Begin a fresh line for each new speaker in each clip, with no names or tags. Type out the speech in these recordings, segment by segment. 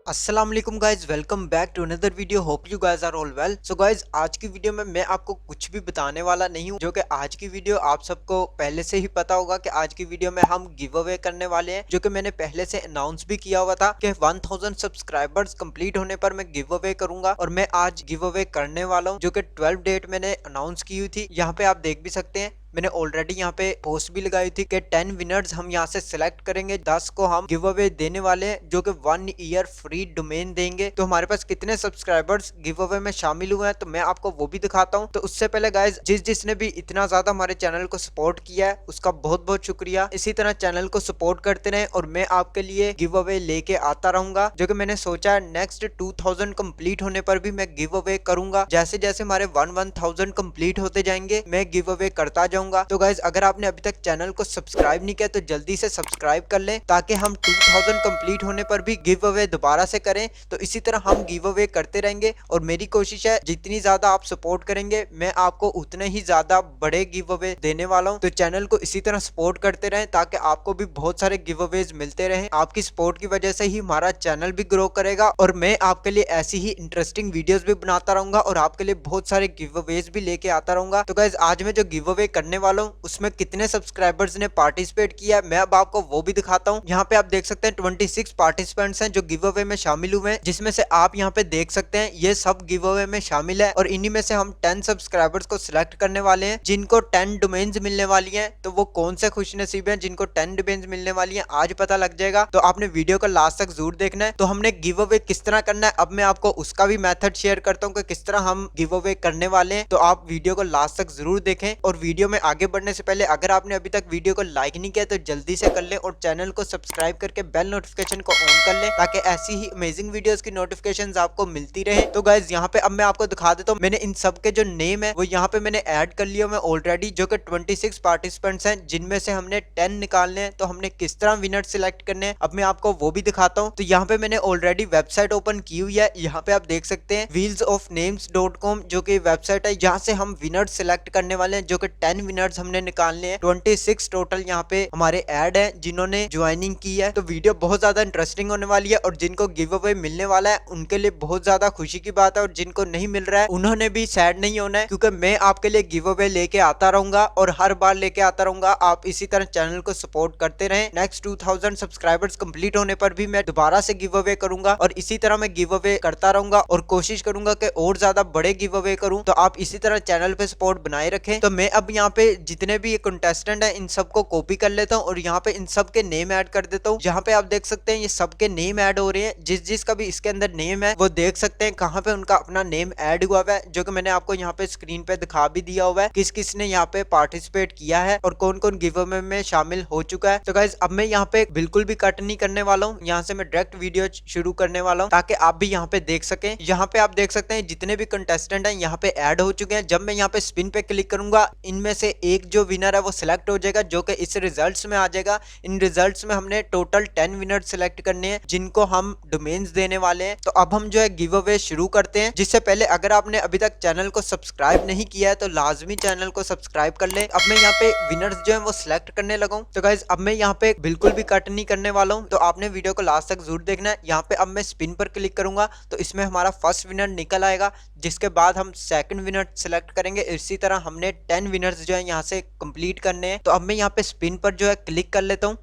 अस्सलाम वालेकुम guys, welcome back to another video. Hope you guys are all well. So guys, आज की video में मैं आपको कुछ भी बताने वाला नहीं हूँ, जो कि आज की वीडियो आप सबको पहले से ही पता होगा कि आज की वीडियो में हम गिव अवे करने वाले हैं, जो कि मैंने पहले से अनाउंस भी किया हुआ था कि 1000 सब्सक्राइबर्स कंप्लीट होने पर मैं गिव अवे करूंगा। और मैं आज गिव अवे करने वाला हूँ, जो कि 12 डेट मैंने अनाउंस की हुई थी। यहाँ पे आप देख भी सकते हैं, मैंने ऑलरेडी यहाँ पे पोस्ट भी लगाई थी कि 10 विनर्स हम यहाँ से सिलेक्ट करेंगे, 10 को हम गिव अवे देने वाले हैं, जो कि 1 ईयर फ्री डोमेन देंगे। तो हमारे पास कितने सब्सक्राइबर्स गिव अवे में शामिल हुए हैं, तो मैं आपको वो भी दिखाता हूँ। तो उससे पहले गाइज, जिसने भी इतना ज्यादा हमारे चैनल को सपोर्ट किया है, उसका बहुत बहुत शुक्रिया। इसी तरह चैनल को सपोर्ट करते रहे और मैं आपके लिए गिव अवे लेके आता रहूंगा, जो कि मैंने सोचा है नेक्स्ट 2000 कंप्लीट होने पर भी मैं गिव अवे करूंगा। जैसे जैसे हमारे 1000 कंप्लीट होते जाएंगे, मैं गिव अवे करता जाऊंगा। तो गाइज, अगर आपने अभी तक चैनल को सब्सक्राइब नहीं किया तो जल्दी से सब्सक्राइब कर लें, ताकि हम 2000 कंप्लीट होने पर भी गिव अवे दोबारा से करें। तो इसी तरह हम गिव अवे करते रहेंगे और मेरी कोशिश है जितनी ज्यादा आप सपोर्ट करेंगे, मैं आपको उतने ही ज्यादा बड़े गिव अवे देने वाला हूं। तो चैनल को इसी तरह सपोर्ट करते रहें, ताकि आपको भी बहुत सारे गिव अवेज मिलते रहें। आपकी सपोर्ट की वजह से ही हमारा चैनल भी ग्रो करेगा और मैं आपके लिए ऐसी ही इंटरेस्टिंग वीडियोस भी बनाता रहूंगा और आपके लिए बहुत सारे गिव अवेज भी लेके आता रहूंगा। तो गाइज, आज मैं जो गिव अवे करने वाला हूँ, उसमें कितने सब्सक्राइबर्स ने पार्टिसिपेट किया है, मैं अब आपको वो भी दिखाता हूँ। यहाँ पे आप देख सकते हैं 26 पार्टिसिपेंट्स हैं जो गिव अवे में शामिल हुए हैं, जिसमें से आप यहाँ पे देख सकते हैं ये सब गिव अवे में शामिल है। और इन्हीं में से हम 10 सब्सक्राइबर्स को सिलेक्ट करने वाले हैं, जिनको 10 डोमेन्स मिलने वाली हैं। तो वो कौन से खुशनसीब हैं जिनको 10 डोमेन्स मिलने वाली हैं, आज पता लग जाएगा। तो आपने वीडियो को लास्ट तक जरूर देखना है। तो हमने गिव अवे किस तरह करना है, अब मैं आपको उसका भी मेथड शेयर करता हूँ कि किस तरह हम गिव अवे करने वाले हैं। तो आप वीडियो को लास्ट तक जरूर देखें। और वीडियो में आगे बढ़ने से पहले, अगर आपने अभी तक वीडियो को लाइक नहीं किया तो जल्दी से कर लें और चैनल को सब्सक्राइब करके बेल नोटिफिकेशन को ऑन कर लें, ताकि ऐसी ही अमेजिंग वीडियोस की नोटिफिकेशंस आपको मिलती रहे। तो गाइज, यहाँ पे अब मैं आपको दिखा देता हूँ, मैंने इन सब के जो नेम है वो यहाँ पे मैंने ऐड कर लिया मैं ऑलरेडी, जो कि 26 पार्टिसिपेंट्स हैं, जिनमें से हमने 10 निकालने हैं। तो हमने किस तरह विनर सिलेक्ट करने हैं, अब मैं आपको वो भी दिखाता हूँ। तो यहाँ पे मैंने ऑलरेडी वेबसाइट ओपन की हुई है। यहाँ पे आप देख सकते हैं wheelsofnames.com, जो कि वेबसाइट है, जहाँ से हम विनर सिलेक्ट करने वाले हैं, जो कि 10 विनर्स हमने निकालने हैं। 26 टोटल यहाँ पे हमारे ऐड है जिन्होंने ज्वाइनिंग की है। तो वीडियो बहुत ज्यादा इंटरेस्टिंग होने वाली है और जिनको गिव अवे मिलने वाला है उनके लिए बहुत ज्यादा खुशी की बात है, और जिनको नहीं मिल रहा है उन्होंने भी सैड नहीं होना है, क्योंकि मैं आपके लिए गिव अवे लेके आता रहूंगा और हर बार लेके आता रहूंगा। आप इसी तरह चैनल को सपोर्ट करते रहें। नेक्स्ट 2000 सब्सक्राइबर्स कंप्लीट होने पर भी मैं दोबारा से गिव अवे करूंगा और इसी तरह मैं गिव अवे करता रहूंगा और कोशिश करूंगा कि और ज्यादा बड़े गिव अवे करूं। तो आप इसी तरह चैनल पे सपोर्ट बनाए रखें। तो मैं अब यहाँ पे जितने भी कंटेस्टेंट है इन सबको कॉपी कर लेता हूँ और यहाँ पे इन सब के नेम ऐड कर देता हूँ। यहाँ पे आप देख सकते हैं ये सबके नेम ऐड हो रहे हैं, जिसका भी इसके अंदर नेम है वो देख सकते हैं कहाँ पे उनका अपना नेम ऐड हुआ है, जो कि मैंने आपको यहाँ पे स्क्रीन पे दिखा भी दिया हुआ है किस किस ने यहाँ पे पार्टिसिपेट किया है और कौन कौन गिव अवे में शामिल हो चुका है। तो गाइज, अब मैं यहाँ पे बिल्कुल भी कट नहीं करने वाला हूँ, यहाँ से मैं डायरेक्ट वीडियो शुरू करने वाला हूँ, ताकि आप भी यहाँ पे देख सकें। यहाँ पे आप देख सकते हैं जितने भी कंटेस्टेंट हैं यहाँ पे ऐड हो चुके हैं। जब मैं यहाँ पे स्पिन पे क्लिक करूंगा, इनमें से एक जो विनर है वो सिलेक्ट हो जाएगा, जो कि इस रिजल्ट्स में आ जाएगा। इन रिजल्ट्स में हमने टोटल 10 विनर सिलेक्ट करने हैं, जिनको हम डोमेन्स देने वाले हैं। तो अब हम जो है गिव अवे शुरू करते हैं। जिससे पहले, अगर आपने अभी तक चैनल को सब्सक्राइब नहीं किया है तो लाजमी चैनल को सब्सक्राइब कर लें। अब मैं यहाँ पे विनर्स जो है वो सिलेक्ट करने लगा हूँ। तो गाइज, अब मैं यहाँ पे बिल्कुल भी कट नहीं करने वाला हूँ, तो आपने वीडियो को लास्ट तक जरूर देखना है। यहाँ पे अब मैं स्पिन पर क्लिक करूंगा तो इसमें हमारा फर्स्ट विनर निकल आएगा, जिसके बाद हम सेकंड विनर सिलेक्ट करेंगे। इसी तरह हमने 10 विनर्स जो है यहाँ से कंप्लीट करने हैं। तो अब मैं यहाँ पे स्पिन पर जो है क्लिक कर लेता हूँ।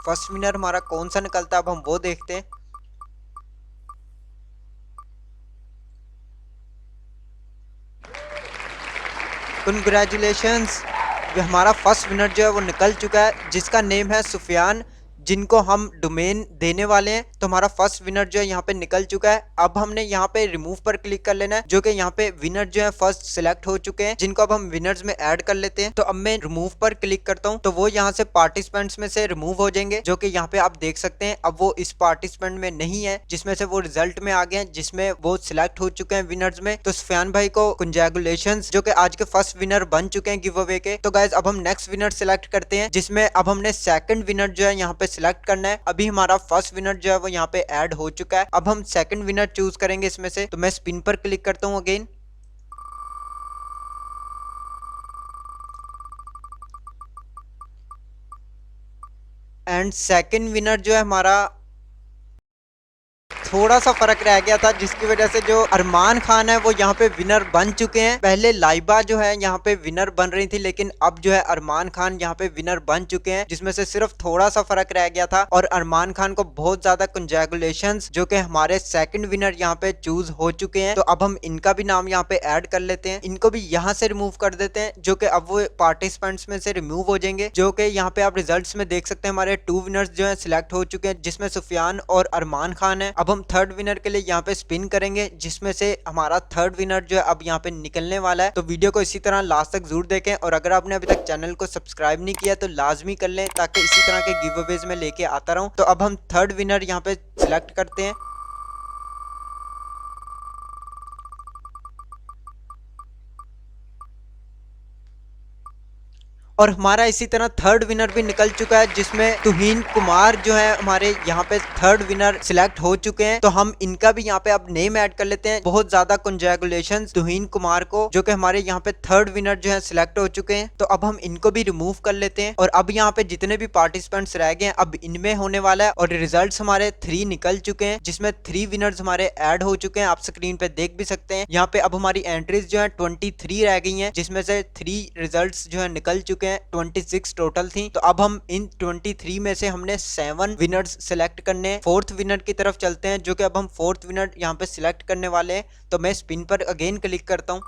फर्स्ट विनर हमारा कौन सा निकलता है अब हम वो देखते हैं। कंग्रेचुलेशंस, ये हमारा फर्स्ट विनर जो है वो निकल चुका है, जिसका नेम है सुफियान, जिनको हम डोमेन देने वाले हैं। तो हमारा फर्स्ट विनर जो है यहाँ पे निकल चुका है। अब हमने यहाँ पे रिमूव पर क्लिक कर लेना है, जो कि यहाँ पे विनर जो है फर्स्ट सिलेक्ट हो चुके हैं, जिनको अब हम विनर्स में ऐड कर लेते हैं। तो अब मैं रिमूव पर क्लिक करता हूँ तो वो यहाँ से पार्टिसिपेंट्स में से रिमूव हो जाएंगे, जो कि यहाँ पे आप देख सकते हैं अब वो इस पार्टिसिपेंट में नहीं है, जिसमें से वो रिजल्ट में आ गए हैं, जिसमें वो सिलेक्ट हो चुके हैं विनर्स में। तो सुफियान भाई को कंग्रेचुलेशंस, जो कि आज के फर्स्ट विनर बन चुके हैं गिव अवे के। तो गाइज, अब हम नेक्स्ट विनर सिलेक्ट करते हैं, जिसमें अब हमने सेकंड विनर जो है यहाँ पे सिलेक्ट करना है। अभी हमारा फर्स्ट विनर जो है वो यहाँ पे ऐड हो चुका है। अब हम सेकंड विनर चूज करेंगे इसमें से। तो मैं स्पिन पर क्लिक करता हूँ अगेन। एंड सेकंड विनर जो है हमारा थोड़ा सा फर्क रह गया था, जिसकी वजह से जो अरमान खान है वो यहाँ पे विनर बन चुके हैं। पहले लाइबा जो है यहाँ पे विनर बन रही थी, लेकिन अब जो है अरमान खान यहाँ पे विनर बन चुके हैं, जिसमें से सिर्फ थोड़ा सा फर्क रह गया था। और अरमान खान को बहुत ज्यादा कंग्रेचुलेशंस, जो कि हमारे सेकंड विनर यहाँ पे चूज हो चुके हैं। तो अब हम इनका भी नाम यहाँ पे ऐड कर लेते हैं, इनको भी यहाँ से रिमूव कर देते हैं, जो कि अब वो पार्टिसिपेंट्स में से रिमूव हो जाएंगे। जो कि यहाँ पे आप रिजल्ट्स में देख सकते हैं हमारे 2 विनर्स जो है सिलेक्ट हो चुके हैं, जिसमें सुफियान और अरमान खान है। अब हम थर्ड विनर के लिए यहाँ पे स्पिन करेंगे, जिसमें से हमारा थर्ड विनर जो है अब यहाँ पे निकलने वाला है। तो वीडियो को इसी तरह लास्ट तक जरूर देखें, और अगर आपने अभी तक चैनल को सब्सक्राइब नहीं किया तो लाजमी कर लें, ताकि इसी तरह के गिव अवेज में लेके आता रहूं। तो अब हम थर्ड विनर यहाँ पे सिलेक्ट करते हैं, और हमारा इसी तरह थर्ड विनर भी निकल चुका है, जिसमें तुहीन कुमार जो है हमारे यहाँ पे थर्ड विनर सिलेक्ट हो चुके हैं। तो हम इनका भी यहाँ पे अब नेम ऐड कर लेते हैं। बहुत ज्यादा कंग्रेचुलेशंस तुहीन कुमार को, जो कि हमारे यहाँ पे थर्ड विनर जो है सिलेक्ट हो चुके हैं। तो अब हम इनको भी रिमूव कर लेते हैं, और अब यहाँ पे जितने भी पार्टिसिपेंट्स रह गए हैं अब इनमें होने वाला है। और रिजल्ट हमारे 3 निकल चुके हैं, जिसमें 3 विनर्स हमारे ऐड हो चुके हैं, आप स्क्रीन पे देख भी सकते हैं। यहाँ पे अब हमारी एंट्रीज जो है 23 रह गई है, जिसमें से 3 रिजल्ट जो है निकल चुके हैं, 26 टोटल थी। तो अब हम इन 23 में से हमने 7 विनर्स सिलेक्ट करने। फोर्थ विनर की तरफ चलते हैं, जो कि अब हम फोर्थ विनर यहाँ पे सिलेक्ट करने वाले हैं। तो मैं स्पिन पर अगेन क्लिक करता हूँ,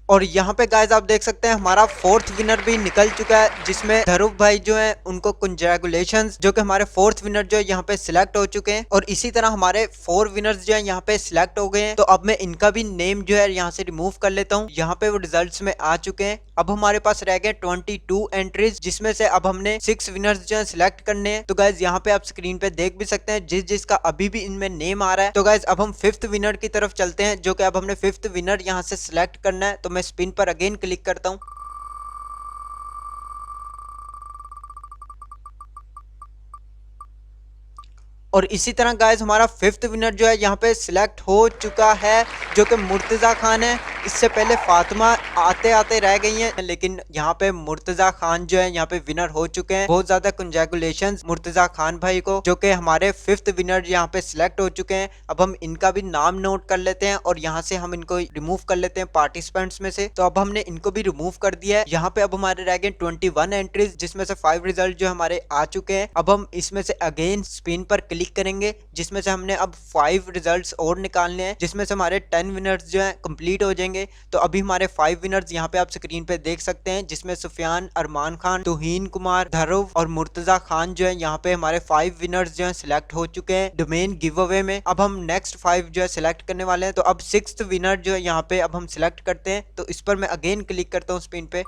और यहाँ पे गाइस आप देख सकते हैं हमारा फोर्थ विनर भी निकल चुका है, जिसमें ध्रुव भाई जो है उनको कंग्रेचुलेशंस, जो कि हमारे फोर्थ विनर जो है यहाँ पे सिलेक्ट हो चुके हैं। और इसी तरह हमारे 4 विनर्स जो है यहाँ पे सिलेक्ट हो गए हैं। तो अब मैं इनका भी नेम जो है यहाँ से रिमूव कर लेता हूँ। यहाँ पे वो रिजल्ट में आ चुके हैं। अब हमारे पास रह गए 22 एंट्रीज, जिसमें से अब हमने 6 विनर्स जो है सिलेक्ट करने हैं। तो गाइज यहाँ पे आप स्क्रीन पे देख भी सकते हैं जिसका अभी भी इनमें नेम आ रहा है। तो गाइज अब हम 5th विनर की तरफ चलते हैं, जो कि अब हमने 5th विनर यहाँ से सिलेक्ट करना है। तो मैं स्पिन पर अगेन क्लिक करता हूँ, और इसी तरह गाइज हमारा 5th विनर जो है यहाँ पे सिलेक्ट हो चुका है, जो कि मुर्तजा खान है। इससे पहले फातिमा आते आते रह गई हैं, लेकिन यहाँ पे मुर्तजा खान जो है यहाँ पे विनर हो चुके हैं। बहुत ज्यादा कंग्रेचुलेशंस मुर्तजा खान भाई को, जो कि हमारे 5th विनर यहाँ पे सिलेक्ट हो चुके हैं। अब हम इनका भी नाम नोट कर लेते हैं, और यहाँ से हम इनको रिमूव कर लेते हैं पार्टिसिपेंट्स में से। तो अब हमने इनको भी रिमूव कर दिया है। यहाँ पे अब हमारे रह गए 21 एंट्रीज, जिसमें से 5 रिजल्ट जो हमारे आ चुके हैं। अब हम इसमें से अगेन स्पिन पर क्लिक करेंगे, जिसमें से हमने अब 5 रिजल्ट्स और निकालने हैं, जिसमें से हमारे 10 विनर्स जो है कंप्लीट हो जाएंगे। तो अभी हमारे 5 विनर्स यहाँ पे आप स्क्रीन पे देख सकते हैं, जिसमें सुफियान, अरमान खान, तुहीन कुमार, ध्रुव और मुर्तजा खान जो है यहाँ पे हमारे 5 विनर्स जो है सिलेक्ट हो चुके हैं डोमेन गिव अवे में। अब हम नेक्स्ट 5 जो है सिलेक्ट करने वाले हैं। तो अब 6th विनर जो है यहाँ पे अब हम सिलेक्ट करते हैं। तो इस पर मैं अगेन क्लिक करता हूँ स्पिन पे,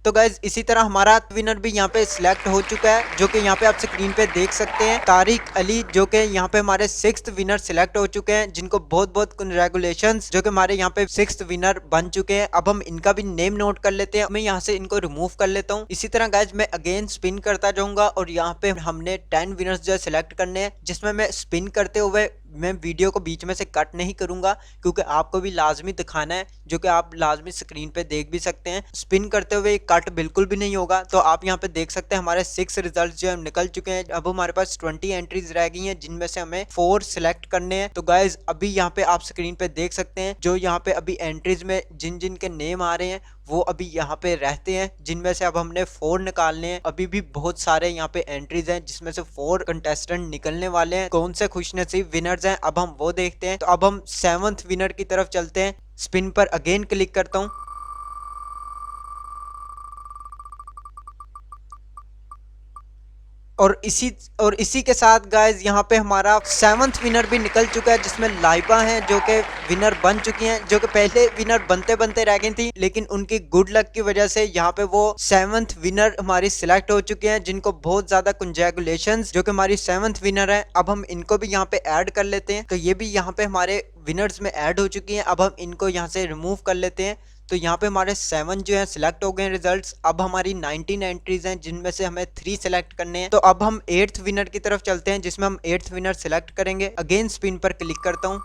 तो गाइज इसी तरह हमारा विनर भी यहाँ पे सिलेक्ट हो चुका है, जो कि यहाँ पे आप स्क्रीन पे देख सकते हैं, तारिक अली, जो कि यहाँ पे हमारे 6th विनर सिलेक्ट हो चुके हैं, जिनको बहुत बहुत कंग्रेचुलेशंस, जो कि हमारे यहाँ पे 6th विनर बन चुके हैं। अब हम इनका भी नेम नोट कर लेते हैं। मैं यहाँ से इनको रिमूव कर लेता हूँ। इसी तरह गाइज मैं अगेन स्पिन करता जाऊंगा, और यहाँ पे हमने 10 विनर्स जो है सिलेक्ट करने हैं, जिसमें मैं स्पिन करते हुए मैं वीडियो को बीच में से कट नहीं करूंगा, क्योंकि आपको भी लाजमी दिखाना है, जो कि आप लाजमी स्क्रीन पे देख भी सकते हैं। स्पिन करते हुए कट बिल्कुल भी नहीं होगा। तो आप यहाँ पे देख सकते हैं हमारे 6 रिजल्ट जो है निकल चुके हैं। अब हमारे पास 20 एंट्रीज रह गई हैं, जिनमें से हमें 4 सिलेक्ट करने हैं। तो गाइज अभी यहाँ पे आप स्क्रीन पे देख सकते हैं, जो यहाँ पे अभी एंट्रीज में जिन जिन के नेम आ रहे हैं वो अभी यहाँ पे रहते हैं, जिनमें से अब हमने 4 निकालने हैं। अभी भी बहुत सारे यहाँ पे एंट्रीज हैं, जिसमें से 4 कंटेस्टेंट निकलने वाले हैं। कौन से खुशनसीब विनर्स हैं अब हम वो देखते हैं। तो अब हम 7th विनर की तरफ चलते हैं। स्पिन पर अगेन क्लिक करता हूँ, और इसी के साथ गाइज यहाँ पे हमारा 7th विनर भी निकल चुका है, जिसमें लाइबा हैं, जो कि विनर बन चुकी हैं, जो कि पहले विनर बनते बनते रह गई थी, लेकिन उनकी गुड लक की वजह से यहाँ पे वो 7th विनर हमारी सिलेक्ट हो चुके हैं, जिनको बहुत ज्यादा कंग्रेचुलेशंस, जो कि हमारी 7th विनर है। अब हम इनको भी यहाँ पे ऐड कर लेते हैं। तो ये भी यहाँ पे हमारे विनर्स में ऐड हो चुकी हैं। अब हम इनको यहाँ से रिमूव कर लेते हैं। तो यहाँ पे हमारे 7 जो है सिलेक्ट हो गए रिजल्ट्स। अब हमारी 19 एंट्रीज हैं जिनमें से हमें 3 सिलेक्ट करने हैं। तो अब हम 8th विनर की तरफ चलते हैं जिसमें हम 8th विनर सिलेक्ट करेंगे। अगेन स्पिन पर क्लिक करता हूँ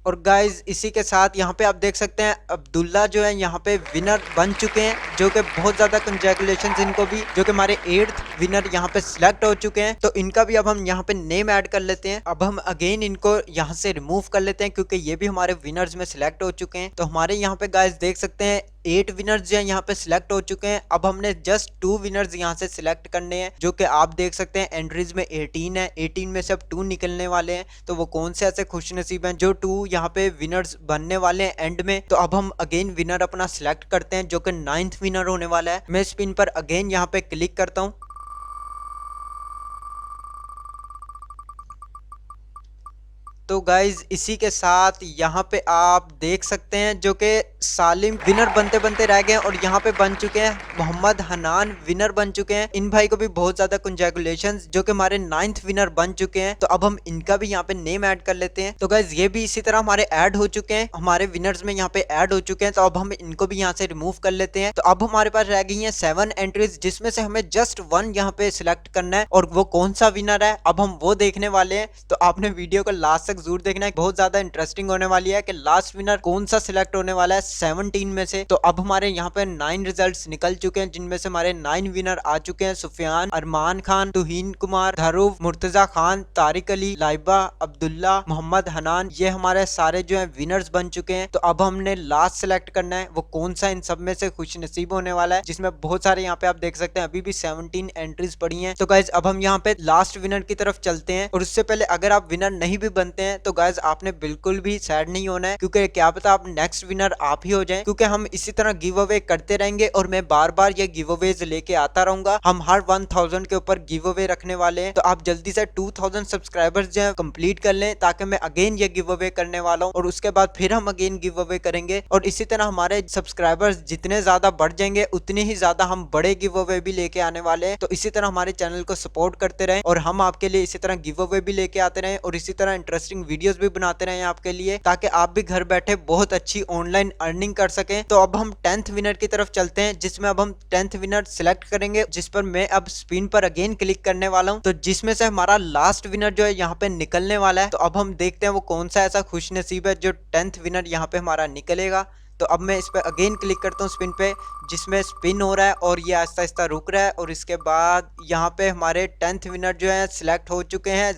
और गाइज इसी के साथ यहाँ पे आप देख सकते हैं अब्दुल्ला जो है यहाँ पे विनर बन चुके हैं, जो कि बहुत ज्यादा कंग्रेचुलेशन इनको भी, जो कि हमारे 8th विनर यहाँ पे सिलेक्ट हो चुके हैं। तो इनका भी अब हम यहाँ पे नेम ऐड कर लेते हैं। अब हम अगेन इनको यहाँ से रिमूव कर लेते हैं क्योंकि ये भी हमारे विनर्स में सिलेक्ट हो चुके हैं। तो हमारे यहाँ पे गाइज देख सकते हैं 8 विनर्स जो है यहाँ पे सिलेक्ट हो चुके हैं। अब हमने जस्ट 2 विनर्स यहाँ से सिलेक्ट करने हैं, जो कि आप देख सकते हैं एंट्रीज में 18 है। 18 में से अब 2 निकलने वाले हैं। तो वो कौन से ऐसे खुश नसीब हैं जो 2 यहाँ पे विनर्स बनने वाले हैं एंड में। तो अब हम अगेन विनर अपना सिलेक्ट करते हैं जो कि 9th विनर होने वाला है। मैं स्पिन पर अगेन यहाँ पे क्लिक करता हूँ तो गाइज इसी के साथ यहाँ पे आप देख सकते हैं जो कि सालिम विनर बनते बनते रह गए और यहाँ पे बन चुके हैं मोहम्मद हनान विनर बन चुके हैं। इन भाई को भी बहुत ज्यादा कंग्रेचुलेशंस जो कि हमारे 9th विनर बन चुके हैं। तो अब हम इनका भी यहाँ पे नेम ऐड कर लेते हैं। तो गाइज ये भी इसी तरह हमारे ऐड हो चुके हैं, हमारे विनर्स में यहाँ पे ऐड हो चुके हैं। तो अब हम इनको भी यहाँ से रिमूव कर लेते हैं। तो अब हमारे पास रह गई है 7 एंट्रीज जिसमें से हमें जस्ट 1 यहाँ पे सिलेक्ट करना है और वो कौन सा विनर है अब हम वो देखने वाले हैं। तो आपने वीडियो को लास्ट तक जरूर देखना है, बहुत ज्यादा इंटरेस्टिंग होने वाली है कि लास्ट विनर कौन सा सिलेक्ट होने वाला है 17 में से। तो अब हमारे यहाँ पे 9 रिजल्ट्स निकल चुके हैं जिनमें से हमारे 9 विनर आ चुके हैं। सुफियान, अरमान खान, तुहीन कुमार, धरूव, मुर्तजा खान, तारिक अली, लाइबा, अब्दुल्ला, मोहम्मद हनान, ये हमारे सारे जो है विनर्स बन चुके हैं। तो अब हमने लास्ट सिलेक्ट करना है वो कौन सा इन सब में से खुश नसीब होने वाला है, जिसमें बहुत सारे यहाँ पे आप देख सकते हैं अभी भी 17 एंट्रीज पड़ी हैं। तो गाइज अब हम यहाँ पे लास्ट विनर की तरफ चलते हैं और उससे पहले अगर आप विनर नहीं भी बनते हैं तो गाइज आपने बिल्कुल भी सैड नहीं होना है, क्योंकि क्या पता आप नेक्स्ट विनर आप ही हो जाएं, क्योंकि हम इसी तरह गिव अवे करते रहेंगे और मैं बार बार ये गिव अवेज लेके आता रहूंगा। हम हर 1000 के ऊपर गिव अवे रखने वाले हैं। तो आप जल्दी से 2000 सब्सक्राइबर्स जो है कंप्लीट कर लें ताकि मैं अगेन ये गिव अवे करने वाला हूँ और उसके बाद फिर हम अगेन गिव अवे करेंगे। और इसी तरह हमारे सब्सक्राइबर्स जितने ज्यादा बढ़ जाएंगे उतने ही ज्यादा हम बड़े गिव अवे भी लेके आने वाले हैं। तो इसी तरह हमारे चैनल को सपोर्ट करते रहें और हम आपके लिए इसी तरह गिव अवे भी लेके आते रहें और इसी तरह इंटरेस्टिंग वीडियोस भी बनाते रहें आपके लिए, ताकि आप भी घर बैठे बहुत अच्छी ऑनलाइन अर्निंग कर सकें। तो अब हम 10th विनर की तरफ चलते हैं जिसमें अब हम 10th विनर सिलेक्ट करेंगे, जिस पर मैं अब स्पिन पर अगेन क्लिक करने वाला हूं। तो जिसमें से हमारा लास्ट विनर जो है यहाँ पे निकलने वाला है। तो अब हम देखते हैं वो कौन सा ऐसा खुश नसीब है जो 10th विनर यहाँ पे हमारा निकलेगा। तो अब मैं इस पर अगेन क्लिक करता हूँ स्पिन पे, जिसमें स्पिन हो रहा है और ये आहिस्ता आहिस्ता रुक रहा है। और इसके बाद यहाँ पे हमारे 10th विनर जो है सिलेक्ट हो चुके हैं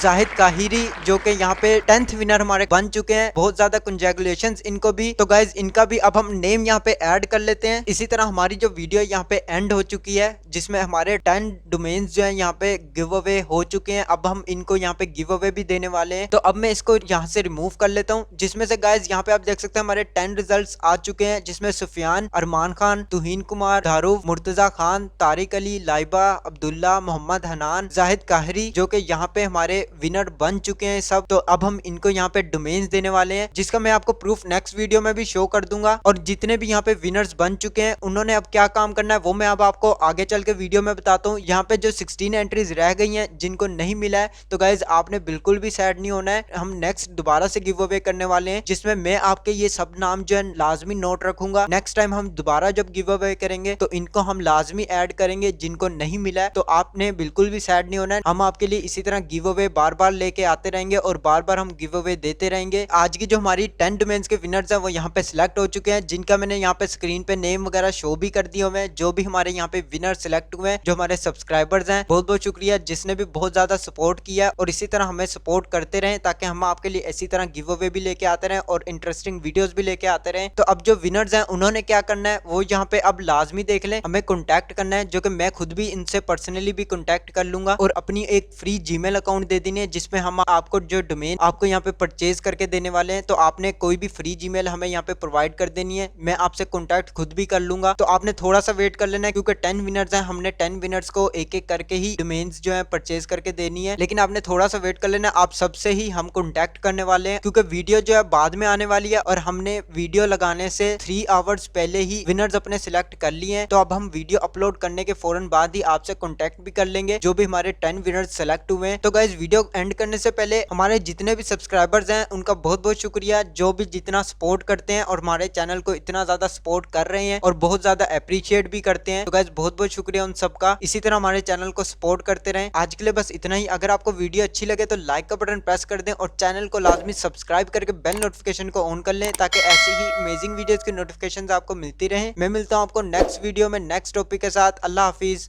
जाहिद काहिरी, जो कि यहाँ पे 10th विनर हमारे बन चुके हैं। बहुत ज्यादा कंग्रेचुलेशंस इनको भी। तो गाइज इनका भी अब हम नेम यहाँ पे ऐड कर लेते हैं। इसी तरह हमारी जो वीडियो यहाँ पे एंड हो चुकी है जिसमें हमारे 10 डोमेन्स जो है यहाँ पे गिव अवे हो चुके हैं। अब हम इनको यहाँ पे गिव अवे भी देने वाले हैं। तो अब मैं इसको यहाँ से रिमूव कर लेता हूँ, जिसमें से गाइज यहाँ पे आप देख सकते हैं हमारे 10 रिजल्ट आ चुके हैं जिसमें सुफियान, अरमान खान, तुहीन कुमार, धारूफ, मुर्तजा खान, तारिक अली, लाइबा, अब्दुल्ला, मोहम्मद हनान, जाहिद काहरी जो कि यहाँ पे हमारे विनर बन चुके हैं सब। तो अब हम इनको यहाँ पे डोमेन्स देने वाले हैं, जिसका मैं आपको प्रूफ नेक्स्ट वीडियो में भी शो कर दूंगा। और जितने भी यहाँ पे विनर्स बन चुके हैं उन्होंने अब क्या काम करना है वो मैं अब आपको आगे चल के वीडियो में बताता हूँ। यहाँ पे जो 16 एंट्रीज रह गई हैं जिनको नहीं मिला है, तो गाइज आपने बिल्कुल भी सैड नहीं होना है। हम नेक्स्ट दोबारा से गिव अवे करने वाले हैं जिसमें मैं आपके ये सब नाम जो है लाजमी नोट रखूंगा। नेक्स्ट टाइम हम दोबारा जब गिव अवे करेंगे तो इनको हम लाजमी ऐड करेंगे जिनको नहीं मिला है। तो आपने बिल्कुल भी सैड नहीं होना है। हम आपके लिए इसी तरह गिव अवे बार बार लेके आते रहेंगे और बार बार हम गिव अवे देते रहेंगे। आज की जो हमारी 10 डोमेन्स के विनर्स हैं वो यहाँ पे सिलेक्ट हो चुके हैं, जिनका मैंने यहाँ पे स्क्रीन पे नेम वगैरह शो भी कर दिए हुए हैं। जो भी हमारे यहाँ पे विनर सिलेक्ट हुए हैं, जो हमारे सब्सक्राइबर्स हैं, बहुत बहुत शुक्रिया जिसने भी बहुत ज्यादा सपोर्ट किया। और इसी तरह हमें सपोर्ट करते रहें ताकि हम आपके लिए इसी तरह गिव अवे भी लेके आते रहें और इंटरेस्टिंग वीडियोस भी लेके आते रहें। तो अब जो विनर्स हैं उन्होंने क्या करना है वो यहाँ पे अब लाजमी देख लें। हमें कॉन्टैक्ट करना है, जो कि मैं खुद भी इनसे पर्सनली भी कॉन्टैक्ट कर लूंगा और अपनी एक फ्री जीमेल अकाउंट दे देनी है, जिसमें हम आपको जो डोमेन आपको यहाँ पे परचेज करके देने वाले हैं। तो आपने कोई भी फ्री जीमेल हमें यहाँ पे प्रोवाइड कर देनी है, मैं आपसे कॉन्टैक्ट खुद भी कर लूंगा। तो आपने थोड़ा सा वेट कर लेना है, क्योंकि 10 विनर्स हैं, हमने 10 विनर्स को एक एक करके ही डोमेन्स जो है परचेज करके देनी है। लेकिन आपने थोड़ा सा वेट कर लेना है, आप सबसे ही हम कॉन्टैक्ट करने वाले हैं, क्योंकि वीडियो जो है बाद में आने वाली है और हमने वीडियो लगाने से 3 आवर्स पहले ही विनर्स अपने सिलेक्ट कर लिए हैं। तो अब हम वीडियो अपलोड करने के फौरन बाद ही आपसे कॉन्टैक्ट भी कर लेंगे, जो भी हमारे 10 विनर्स सेलेक्ट हुए हैं। तो गाइज वीडियो एंड करने से पहले हमारे जितने भी सब्सक्राइबर्स हैं उनका बहुत बहुत शुक्रिया, जो भी जितना सपोर्ट करते हैं और हमारे चैनल को इतना ज्यादा सपोर्ट कर रहे हैं और बहुत ज्यादा अप्रिशिएट भी करते हैं। तो गाइज बहुत बहुत शुक्रिया उन सबका, इसी तरह हमारे चैनल को सपोर्ट करते रहें। आज के लिए बस इतना ही। अगर आपको वीडियो अच्छी लगे तो लाइक का बटन प्रेस कर दें और चैनल को लाजमी सब्सक्राइब करके बेल नोटिफिकेशन को ऑन कर लें, ताकि ऐसी ही अमेजिंग वीडियोस की नोटिफिकेशन आपको मिलती रहे। मैं मिलता हूँ आपको नेक्स्ट वीडियो में नेक्स्ट टॉपिक के साथ। अल्लाह हाफिज।